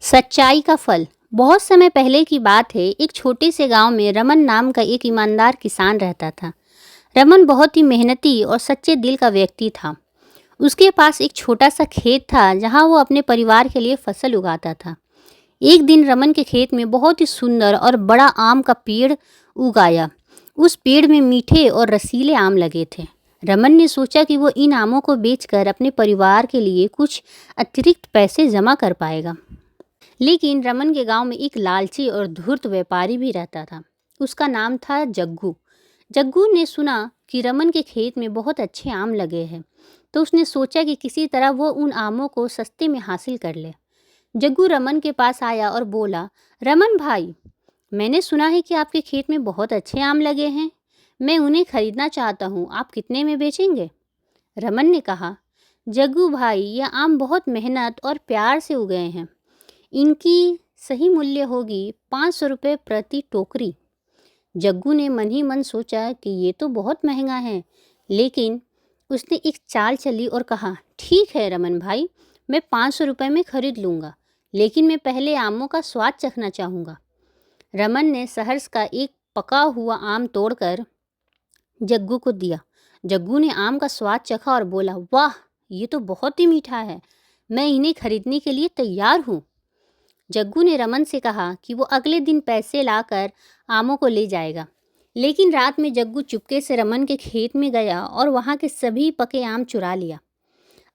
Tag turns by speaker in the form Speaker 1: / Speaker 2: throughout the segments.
Speaker 1: सच्चाई का फल। बहुत समय पहले की बात है। एक छोटे से गांव में रमन नाम का एक ईमानदार किसान रहता था। रमन बहुत ही मेहनती और सच्चे दिल का व्यक्ति था। उसके पास एक छोटा सा खेत था जहां वो अपने परिवार के लिए फसल उगाता था। एक दिन रमन के खेत में बहुत ही सुंदर और बड़ा आम का पेड़ उगाया। उस पेड़ में मीठे और रसीले आम लगे थे। रमन ने सोचा कि वो इन आमों को बेचकर अपने परिवार के लिए कुछ अतिरिक्त पैसे जमा कर पाएगा। लेकिन रमन के गांव में एक लालची और धूर्त व्यापारी भी रहता था। उसका नाम था जग्गू। जग्गू ने सुना कि रमन के खेत में बहुत अच्छे आम लगे हैं, तो उसने सोचा कि किसी तरह वो उन आमों को सस्ते में हासिल कर ले। जग्गू रमन के पास आया और बोला, रमन भाई, मैंने सुना है कि आपके खेत में बहुत अच्छे आम लगे हैं। मैं उन्हें खरीदना चाहता हूँ। आप कितने में बेचेंगे? रमन ने कहा, जग्गू भाई, ये आम बहुत मेहनत और प्यार से उगे हैं। इनकी सही मूल्य होगी 500 रुपये प्रति टोकरी। जग्गू ने मन ही मन सोचा कि ये तो बहुत महंगा है, लेकिन उसने एक चाल चली और कहा, ठीक है रमन भाई, मैं 500 रुपये में खरीद लूँगा, लेकिन मैं पहले आमों का स्वाद चखना चाहूँगा। रमन ने सहर्ष का एक पका हुआ आम तोड़कर जग्गू को दिया। जग्गू ने आम का स्वाद चखा और बोला, वाह, ये तो बहुत ही मीठा है। मैं इन्हें खरीदने के लिए तैयार हूँ। जग्गू ने रमन से कहा कि वो अगले दिन पैसे लाकर आमों को ले जाएगा। लेकिन रात में जग्गू चुपके से रमन के खेत में गया और वहाँ के सभी पके आम चुरा लिया।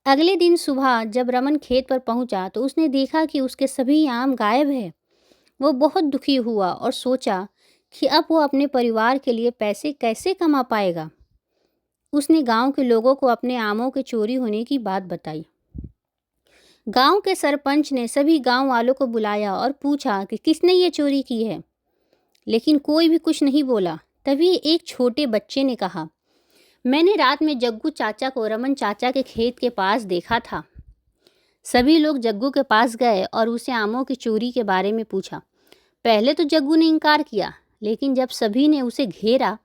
Speaker 1: अगले दिन सुबह जब रमन खेत पर पहुँचा तो उसने देखा कि उसके सभी आम गायब है। वो बहुत दुखी हुआ और सोचा कि अब वो अपने परिवार के लिए पैसे कैसे कमा पाएगा। उसने गांव के लोगों को अपने आमों के चोरी होने की बात बताई। गांव के सरपंच ने सभी गांव वालों को बुलाया और पूछा कि किसने ये चोरी की है, लेकिन कोई भी कुछ नहीं बोला। तभी एक छोटे बच्चे ने कहा, मैंने रात में जग्गू चाचा को रमन चाचा के खेत के पास देखा था। सभी लोग जग्गू के पास गए और उसे आमों की चोरी के बारे में पूछा। पहले तो जग्गू ने इनकार किया, लेकिन जब सभी ने उसे घेरा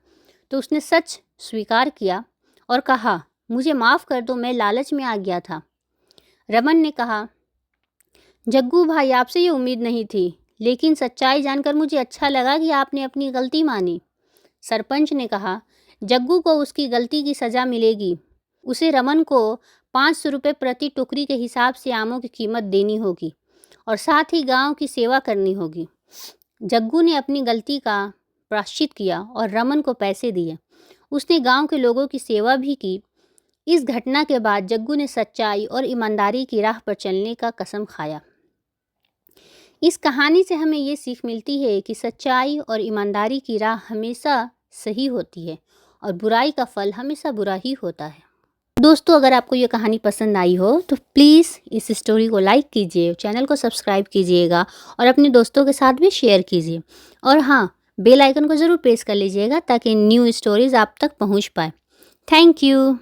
Speaker 1: तो उसने सच स्वीकार किया और कहा, मुझे माफ़ कर दो, मैं लालच में आ गया था। रमन ने कहा, जग्गू भाई, आपसे ये उम्मीद नहीं थी, लेकिन सच्चाई जानकर मुझे अच्छा लगा कि आपने अपनी गलती मानी। सरपंच ने कहा, जग्गू को उसकी गलती की सज़ा मिलेगी। उसे रमन को 500 रुपये प्रति टोकरी के हिसाब से आमों की कीमत देनी होगी और साथ ही गांव की सेवा करनी होगी। जग्गू ने अपनी गलती का प्रायश्चित किया और रमन को पैसे दिए। उसने गांव के लोगों की सेवा भी की। इस घटना के बाद जग्गू ने सच्चाई और ईमानदारी की राह पर चलने का कसम खाया। इस कहानी से हमें ये सीख मिलती है कि सच्चाई और ईमानदारी की राह हमेशा सही होती है और बुराई का फल हमेशा बुरा ही होता है। दोस्तों, अगर आपको ये कहानी पसंद आई हो तो प्लीज़ इस स्टोरी को लाइक कीजिए, चैनल को सब्सक्राइब कीजिएगा और अपने दोस्तों के साथ भी शेयर कीजिए। और हाँ, बेल आइकन को ज़रूर प्रेस कर लीजिएगा ताकि न्यू स्टोरीज़ आप तक पहुंच पाए। Thank you.